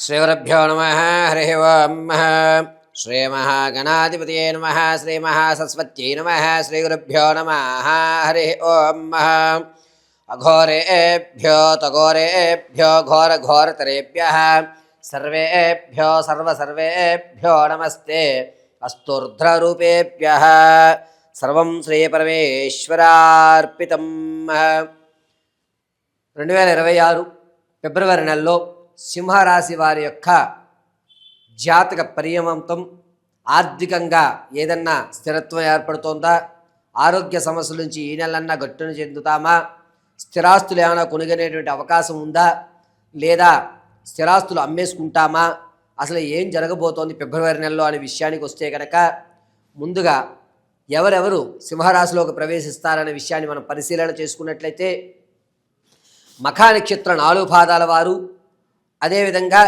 శ్రీగురుభ్యో నమః. హరి ఓం. శ్రీమహాగణాధిపతయే నమః. శ్రీమహాసరస్వత్యై నమః. శ్రీగురుభ్యో నమః. హరి ఓం. అఘోరేభ్యో తఘోరేభ్యో ఘోరఘోరతరేభ్యః సర్వేభ్యో సర్వసర్వేభ్యో నమస్తే అస్తూర్ధ్రరూపేభ్యః. సర్వం శ్రీపరమేశ్వరార్పితం. 2026 ఫిబ్రవరి నెలలో సింహరాశి వారి యొక్క జాతక పరియమంతం, ఆర్థికంగా ఏదన్నా స్థిరత్వం ఏర్పడుతోందా, ఆరోగ్య సమస్యల నుంచి ఈ నెలన్నా గట్టును చెందుతామా, స్థిరాస్తులు ఏమైనా కొనుగొనేటువంటి అవకాశం ఉందా, లేదా స్థిరాస్తులు అమ్మేసుకుంటామా, అసలు ఏం జరగబోతోంది ఫిబ్రవరి నెలలో అనే విషయానికి వస్తే కనుక, ముందుగా ఎవరెవరు సింహరాశిలోకి ప్రవేశిస్తారనే విషయాన్ని మనం పరిశీలన చేసుకున్నట్లయితే, మఖా నక్షత్ర 4 పాదాల వారు, అదేవిధంగా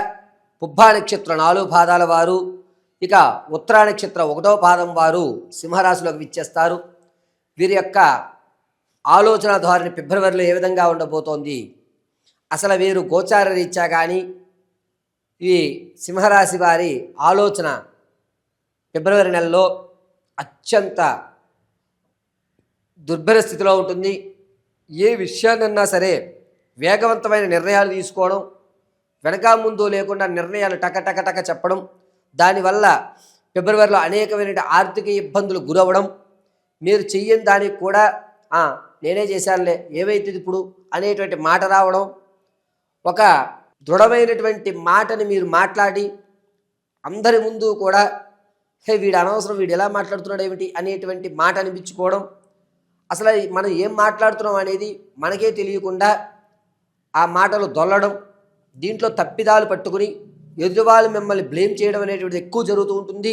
పుబ్బా నక్షత్ర 4 పాదాల వారు, ఇక ఉత్తరా నక్షత్ర 1వ పాదం వారు సింహరాశిలోకి విచ్చేస్తారు. వీరి యొక్క ఆలోచన ధోరణి ఫిబ్రవరిలో ఏ విధంగా ఉండబోతోంది, అసలు వీరు గోచార రీత్యా కానీ ఈ సింహరాశి వారి ఆలోచన ఫిబ్రవరి నెలలో అత్యంత దుర్భర స్థితిలో ఉంటుంది. ఏ విషయాన్నన్నా సరే వేగవంతమైన నిర్ణయాలు తీసుకోవడం, వెనక ముందు లేకుండా నిర్ణయాలు టక చెప్పడం, దానివల్ల ఫిబ్రవరిలో అనేకమైన ఆర్థిక ఇబ్బందులు గురవడం, మీరు చెయ్యని దానికి కూడా నేనే చేశానులే ఏమైతుంది ఇప్పుడు అనేటువంటి మాట రావడం, ఒక దృఢమైనటువంటి మాటని మీరు మాట్లాడి అందరి ముందు కూడా వీడు అనవసరం, వీడు ఎలా మాట్లాడుతున్నాడు ఏమిటి అనేటువంటి మాట అనిపించుకోవడం, అసలు మనం ఏం మాట్లాడుతున్నాం అనేది మనకే తెలియకుండా ఆ మాటలు దొల్లడం, దీంట్లో తప్పిదాలు పట్టుకుని ఎదురువాళ్ళు మిమ్మల్ని బ్లేమ్ చేయడం అనేటువంటిది ఎక్కువ జరుగుతూ ఉంటుంది.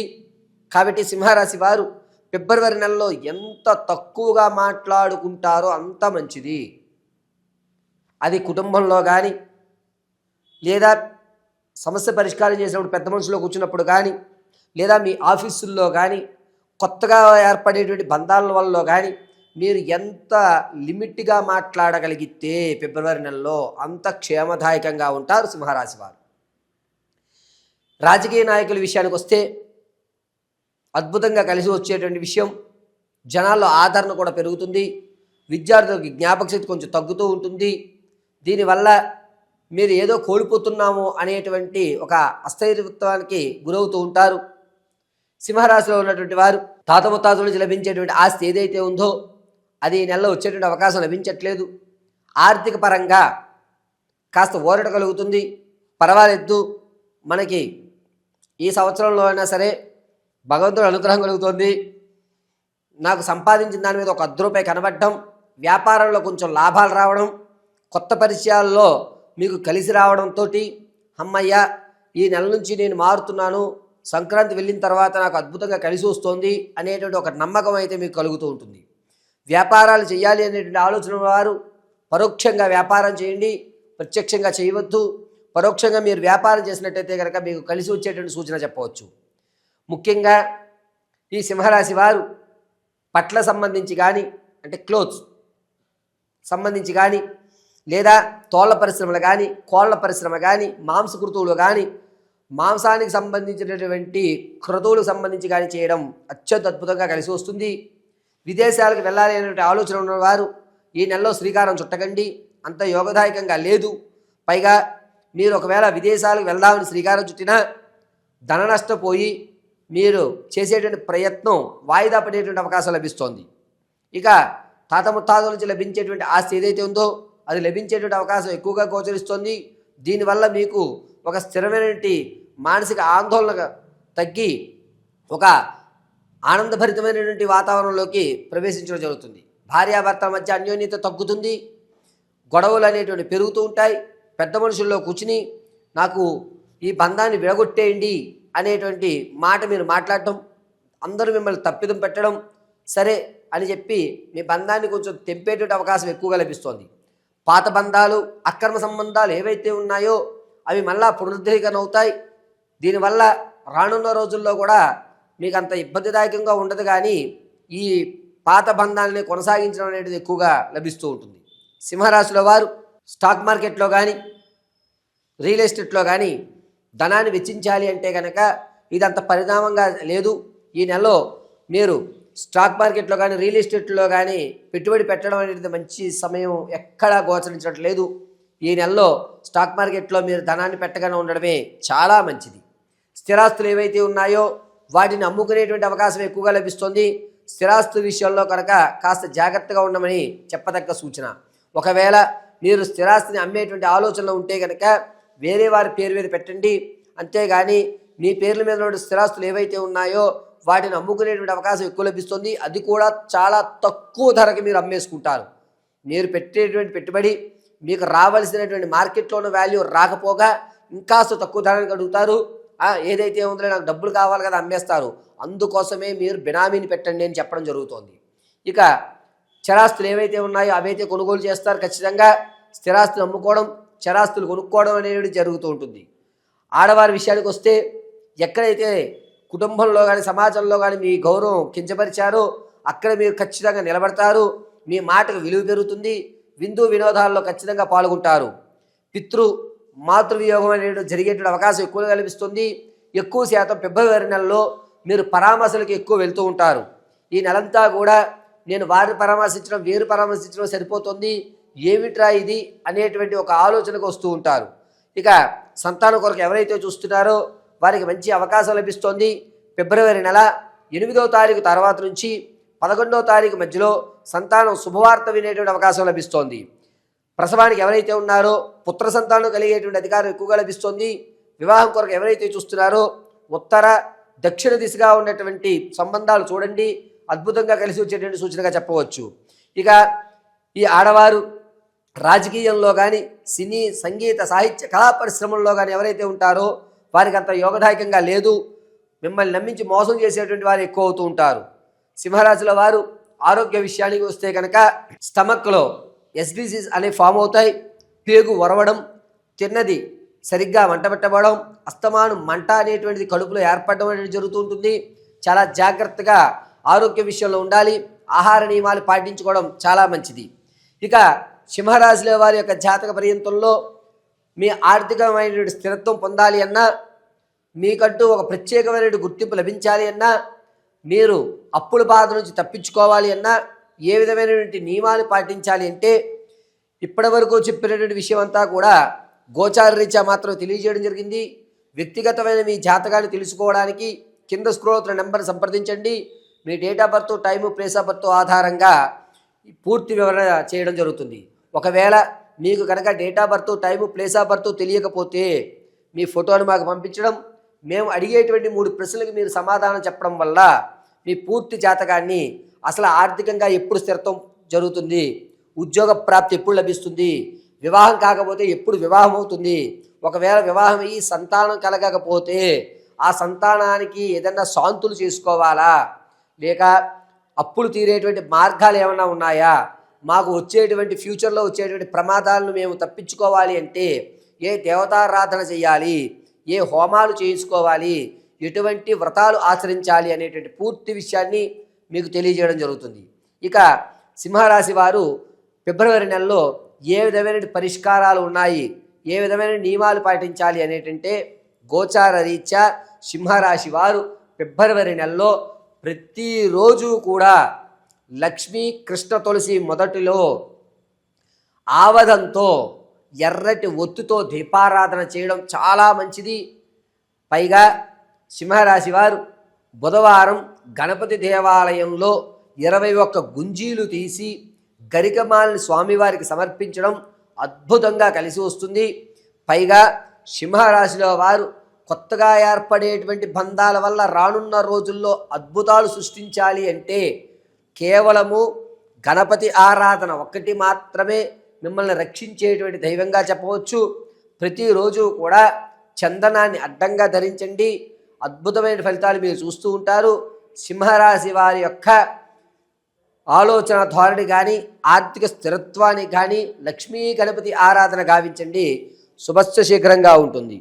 కాబట్టి సింహరాశి వారు ఫిబ్రవరి నెలలో ఎంత తక్కువగా మాట్లాడుకుంటారో అంత మంచిది. అది కుటుంబంలో కానీ, లేదా సమస్య పరిష్కారం చేసినప్పుడు పెద్ద మనుషుల్లో కూర్చున్నప్పుడు కానీ, లేదా మీ ఆఫీసుల్లో కానీ, కొత్తగా ఏర్పడేటువంటి బంధాల వల్ల కానీ మీరు ఎంత లిమిట్గా మాట్లాడగలిగితే ఫిబ్రవరి నెలలో అంత క్షేమదాయకంగా ఉంటారు సింహరాశి వారు. రాజకీయ నాయకుల విషయానికి వస్తే అద్భుతంగా కలిసి వచ్చేటువంటి విషయం, జనాల్లో ఆదరణ కూడా పెరుగుతుంది. విద్యార్థులకు జ్ఞాపక శక్తి కొంచెం తగ్గుతూ ఉంటుంది. దీనివల్ల మీరు ఏదో కోల్పోతున్నాము అనేటువంటి ఒక అస్థైర్యత్వానికి గురవుతూ ఉంటారు. సింహరాశిలో ఉన్నటువంటి వారు తాత ముత్తాతల నుంచి లభించేటువంటి ఆస్తి ఏదైతే ఉందో అది ఈ నెలలో వచ్చేటువంటి అవకాశం లభించట్లేదు. ఆర్థిక పరంగా కాస్త ఊరట కలుగుతుంది. పర్వాలేదు, మనకి ఈ సంవత్సరంలో అయినా సరే భగవంతుడు అనుగ్రహం కలుగుతుంది. నాకు సంపాదించిన దాని మీద ఒక ₹10 కనబడటం, వ్యాపారంలో కొంచెం లాభాలు రావడం, కొత్త పరిచయాల్లో మీకు కలిసి రావడంతో అమ్మయ్య ఈ నెల నుంచి నేను మారుతున్నాను, సంక్రాంతి వెళ్ళిన తర్వాత నాకు అద్భుతంగా కలిసి వస్తుంది అనేటువంటి ఒక నమ్మకం అయితే మీకు కలుగుతూ ఉంటుంది. వ్యాపారాలు చేయాలి అనేటువంటి ఆలోచన వారు పరోక్షంగా వ్యాపారం చేయండి, ప్రత్యక్షంగా చేయవద్దు. పరోక్షంగా మీరు వ్యాపారం చేసినట్టయితే కనుక మీకు కలిసి వచ్చేటువంటి సూచన చెప్పవచ్చు. ముఖ్యంగా ఈ సింహరాశి వారు పట్ల సంబంధించి కానీ, అంటే క్లోత్స్ సంబంధించి కానీ, లేదా తోళ్ల పరిశ్రమలు కానీ, కోళ్ల పరిశ్రమ కానీ, మాంసకృతువులు కానీ, మాంసానికి సంబంధించినటువంటి క్రతువులకు సంబంధించి కానీ చేయడం అత్యంత అద్భుతంగా కలిసి వస్తుంది. విదేశాలకు వెళ్ళాలి అనేటువంటి ఆలోచన ఉన్నవారు ఈ నెలలో శ్రీకారం చుట్టకండి, అంత యోగదాయకంగా లేదు. పైగా మీరు ఒకవేళ విదేశాలకు వెళ్దామని శ్రీకారం చుట్టినా ధన నష్టపోయి మీరు చేసేటువంటి ప్రయత్నం వాయిదా పడేటువంటి అవకాశం లభిస్తోంది. ఇక తాత ముత్తాతల నుంచి లభించేటువంటి ఆస్తి ఏదైతే ఉందో అది లభించేటువంటి అవకాశం ఎక్కువగా గోచరిస్తోంది. దీనివల్ల మీకు ఒక స్థిరమైనటువంటి మానసిక ఆందోళన తగ్గి ఒక ఆనందభరితమైనటువంటి వాతావరణంలోకి ప్రవేశించడం జరుగుతుంది. భార్యాభర్తల మధ్య అన్యోన్యత తగ్గుతుంది, గొడవలు అనేటువంటి పెరుగుతూ ఉంటాయి. పెద్ద మనుషుల్లో కూర్చుని నాకు ఈ బంధాన్ని విడగొట్టేయండి అనేటువంటి మాట మీరు మాట్లాడటం, అందరూ మిమ్మల్ని తప్పిదం పెట్టడం, సరే అని చెప్పి మీ బంధాన్ని కొంచెం తెంపేటువంటి అవకాశం ఎక్కువగా లభిస్తోంది. పాత బంధాలు, అక్రమ సంబంధాలు ఏవైతే ఉన్నాయో అవి మళ్ళా పునరుద్ధరీకరణ అవుతాయి. దీనివల్ల రానున్న రోజుల్లో కూడా మీకు అంత ఇబ్బందిదాయకంగా ఉండదు, కానీ ఈ పాత బంధాలని కొనసాగించడం అనేది ఎక్కువగా లభిస్తూ ఉంటుంది. సింహరాశిలో వారు స్టాక్ మార్కెట్లో కానీ, రియల్ ఎస్టేట్లో కానీ ధనాన్ని వెచ్చించాలి అంటే కనుక ఇదంత పరిణామంగా లేదు. ఈ నెలలో మీరు స్టాక్ మార్కెట్లో కానీ రియల్ ఎస్టేట్లో కానీ పెట్టుబడి పెట్టడం అనేది మంచి సమయం ఎక్కడా గోచరించట్లేదు. ఈ నెలలో స్టాక్ మార్కెట్లో మీరు ధనాన్ని పెట్టగానే ఉండడమే చాలా మంచిది. స్థిరాస్తులు ఏవైతే ఉన్నాయో వాటిని అమ్ముకునేటువంటి అవకాశం ఎక్కువగా లభిస్తుంది. స్థిరాస్తుల విషయంలో కనుక కాస్త జాగ్రత్తగా ఉండమని చెప్పదగ్గ సూచన. ఒకవేళ మీరు స్థిరాస్తిని అమ్మేటువంటి ఆలోచనలో ఉంటే కనుక వేరే వారి పేరు మీద పెట్టండి. అంతేగాని మీ పేర్ల మీద ఉన్న స్థిరాస్తులు ఏవైతే ఉన్నాయో వాటిని అమ్ముకునేటువంటి అవకాశం ఎక్కువ లభిస్తుంది. అది కూడా చాలా తక్కువ ధరకి మీరు అమ్మేసుకుంటారు. మీరు పెట్టేటువంటి పెట్టుబడి మీకు రావాల్సినటువంటి మార్కెట్లో ఉన్న వాల్యూ రాకపోగా ఇంకాస్త తక్కువ ధరకి అడుగుతారు. ఏదైతే ఉందో నాకు డబ్బులు కావాలి కదా అమ్మేస్తారు. అందుకోసమే మీరు బినామీని పెట్టండి అని చెప్పడం జరుగుతోంది. ఇక చరాస్తులు ఏవైతే ఉన్నాయో అవైతే కొనుగోలు చేస్తారు. ఖచ్చితంగా స్థిరాస్తులు అమ్ముకోవడం, చరాస్తులు కొనుక్కోవడం అనేది జరుగుతూ ఉంటుంది. ఆడవారి విషయానికి వస్తే ఎక్కడైతే కుటుంబంలో కానీ సమాజంలో కానీ మీ గౌరవం కించపరిచారో అక్కడ మీరు ఖచ్చితంగా నిలబడతారు. మీ మాటకు విలువ పెరుగుతుంది. విందు వినోదాల్లో ఖచ్చితంగా పాల్గొంటారు. పితృ మాతృవియోగం అనేది జరిగేటువంటి అవకాశం ఎక్కువగా కనిపిస్తుంది. ఎక్కువ శాతం ఫిబ్రవరి నెలలో మీరు పరామర్శలకు ఎక్కువ వెళ్తూ ఉంటారు. ఈ నెలంతా కూడా నేను వారిని పరామర్శించడం వీరు పరామర్శించడం సరిపోతుంది, ఏమిట్రా ఇది అనేటువంటి ఒక ఆలోచనకు వస్తూ ఉంటారు. ఇక సంతానం కొరకు ఎవరైతే చూస్తున్నారో వారికి మంచి అవకాశం లభిస్తోంది. ఫిబ్రవరి నెల 8వ తారీఖు తర్వాత నుంచి 11వ తారీఖు మధ్యలో సంతానం శుభవార్త వినేటువంటి అవకాశం లభిస్తోంది. ప్రసవానికి ఎవరైతే ఉన్నారో పుత్ర సంతానం కలిగేటువంటి అధికారం ఎక్కువగా లభిస్తోంది. వివాహం కొరకు ఎవరైతే చూస్తున్నారో ఉత్తర దక్షిణ దిశగా ఉన్నటువంటి సంబంధాలు చూడండి, అద్భుతంగా కలిసి వచ్చేటువంటి సూచనగా చెప్పవచ్చు. ఇక ఈ ఆడవారు రాజకీయంలో కానీ సినీ సంగీత సాహిత్య కళా పరిశ్రమల్లో కానీ ఎవరైతే ఉంటారో వారికి అంత యోగదాయకంగా లేదు. మిమ్మల్ని నమ్మించి మోసం చేసేటువంటి వారు ఎక్కువ అవుతూ ఉంటారు. సింహరాశుల వారు ఆరోగ్య విషయానికి వస్తే కనుక స్టమక్లో ఎస్డిసిస్ అనేవి ఫామ్ అవుతాయి. పేగు వరవడం, తిన్నది సరిగ్గా వంట పెట్టబడడం, అస్తమానం మంట అనేటువంటిది కడుపులో ఏర్పడడం అనేది జరుగుతూ ఉంటుంది. చాలా జాగ్రత్తగా ఆరోగ్య విషయంలో ఉండాలి. ఆహార నియమాలు పాటించుకోవడం చాలా మంచిది. ఇక సింహరాశిలో వారి యొక్క జాతక పర్యంతంలో మీ ఆర్థికమైనటువంటి స్థిరత్వం పొందాలి అన్నా, మీకంటూ ఒక ప్రత్యేకమైన గుర్తింపు లభించాలి అన్నా, మీరు అప్పుల బాధ నుంచి తప్పించుకోవాలి అన్నా ఏ విధమైనటువంటి నియమాలు పాటించాలి అంటే ఇప్పటి వరకు చెప్పినటువంటి విషయం అంతా కూడా గోచార రీత్యా మాత్రం తెలియజేయడం జరిగింది. వ్యక్తిగతమైన మీ జాతకాన్ని తెలుసుకోవడానికి కింద స్క్రోల్ అవుతున్న నెంబర్ సంప్రదించండి. మీ date of birth, time, place of birth ఆధారంగా పూర్తి వివరణ చేయడం జరుగుతుంది. ఒకవేళ మీకు కనుక date of birth, time, place of birth తెలియకపోతే మీ ఫోటోను మాకు పంపించడం, మేము అడిగేటువంటి 3 ప్రశ్నలకు మీరు సమాధానం చెప్పడం వల్ల మీ పూర్తి జాతకాన్ని, అసలు ఆర్థికంగా ఎప్పుడు స్థిరత్వం జరుగుతుంది, ఉద్యోగ ప్రాప్తి ఎప్పుడు లభిస్తుంది, వివాహం కాకపోతే ఎప్పుడు వివాహం అవుతుంది, ఒకవేళ వివాహం అయ్యి సంతానం కలగకపోతే ఆ సంతానానికి ఏదన్నా శాంతులు చేసుకోవాలా, లేక అప్పులు తీరేటువంటి మార్గాలు ఏమైనా ఉన్నాయా, మాకు వచ్చేటువంటి ఫ్యూచర్లో వచ్చేటువంటి ప్రమాదాలను మేము తప్పించుకోవాలి అంటే ఏ దేవతారాధన చేయాలి, ఏ హోమాలు చేయించుకోవాలి, ఎటువంటి వ్రతాలు ఆచరించాలి అనేటువంటి పూర్తి విషయాన్ని మీకు తెలియజేయడం జరుగుతుంది. ఇక సింహరాశి వారు ఫిబ్రవరి నెలలో ఏ విధమైన పరిష్కారాలు ఉన్నాయి, ఏ విధమైన నియమాలు పాటించాలి అనేటంటే గోచార రీత్యా సింహరాశి వారు ఫిబ్రవరి నెలలో ప్రతిరోజు కూడా లక్ష్మీ కృష్ణ తులసి మొదటిలో ఆవదంతో ఎర్రటి ఒత్తుతో దీపారాధన చేయడం చాలా మంచిది. పైగా సింహరాశి వారు బుధవారం గణపతి దేవాలయంలో 21 గుంజీలు తీసి గరికమాలని స్వామివారికి సమర్పించడం అద్భుతంగా కలిసి వస్తుంది. పైగా సింహరాశిలో వారు కొత్తగా ఏర్పడేటువంటి బంధాల వల్ల రానున్న రోజుల్లో అద్భుతాలు సృష్టించాలి అంటే కేవలము గణపతి ఆరాధన ఒక్కటి మాత్రమే మిమ్మల్ని రక్షించేటువంటి దైవంగా చెప్పవచ్చు. ప్రతిరోజు కూడా చందనాన్ని అడ్డంగా ధరించండి, అద్భుతమైన ఫలితాలు మీరు చూస్తూ ఉంటారు. సింహరాశి వారి యొక్క ఆలోచన ధోరణి కానీ ఆర్థిక స్థిరత్వాన్ని కానీ లక్ష్మీ గణపతి ఆరాధన గావించండి, శుభస్య శీఘ్రంగా ఉంటుంది.